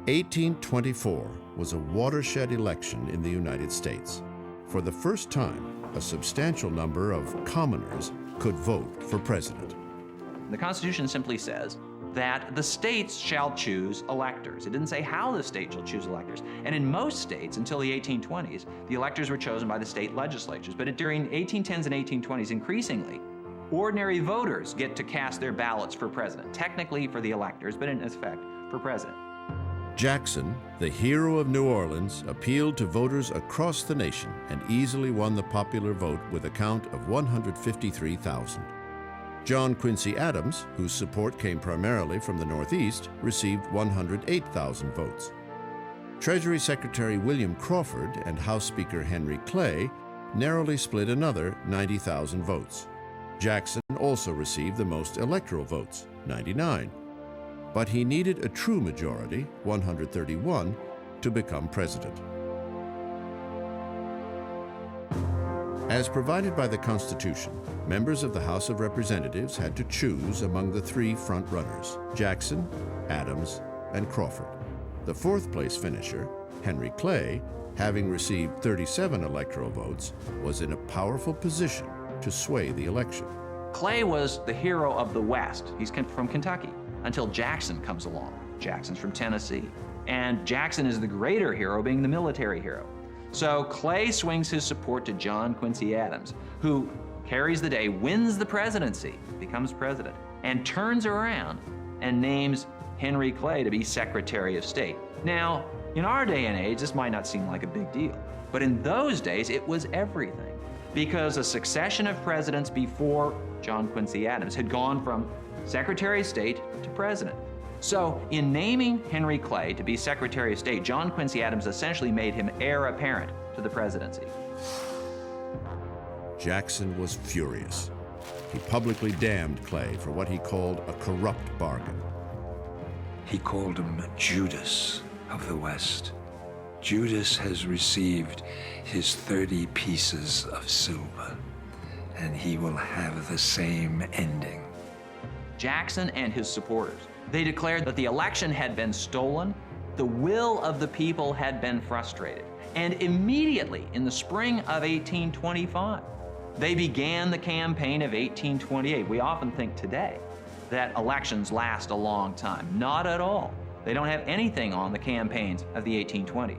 1824 was a watershed election in the United States. For the first time, a substantial number of commoners could vote for president. The Constitution simply says that the states shall choose electors. It didn't say how the state shall choose electors. And in most states, until the 1820s, the electors were chosen by the state legislatures. But during 1810s and 1820s, increasingly, ordinary voters get to cast their ballots for president, technically for the electors, but in effect for president. Jackson, the hero of New Orleans, appealed to voters across the nation and easily won the popular vote with a count of 153,000. John Quincy Adams, whose support came primarily from the Northeast, received 108,000 votes. Treasury Secretary William Crawford and House Speaker Henry Clay narrowly split another 90,000 votes. Jackson also received the most electoral votes, 99. But he needed a true majority, 131, to become president. As provided by the Constitution, members of the House of Representatives had to choose among the three front-runners, Jackson, Adams, and Crawford. The fourth-place finisher, Henry Clay, having received 37 electoral votes, was in a powerful position to sway the election. Clay was the hero of the West. He's from Kentucky. Until Jackson comes along. Jackson's from Tennessee. And Jackson is the greater hero, being the military hero. So Clay swings his support to John Quincy Adams, who carries the day, wins the presidency, becomes president, and turns around and names Henry Clay to be Secretary of State. Now, in our day and age, this might not seem like a big deal, but in those days, it was everything, because a succession of presidents before John Quincy Adams had gone from Secretary of State to President. So in naming Henry Clay to be Secretary of State, John Quincy Adams essentially made him heir apparent to the presidency. Jackson was furious. He publicly damned Clay for what he called a corrupt bargain. He called him Judas of the West. Judas has received his 30 pieces of silver, and he will have the same ending. Jackson and his supporters, they declared that the election had been stolen, the will of the people had been frustrated, and immediately in the spring of 1825, they began the campaign of 1828. We often think today that elections last a long time. Not at all. They don't have anything on the campaigns of the 1820s.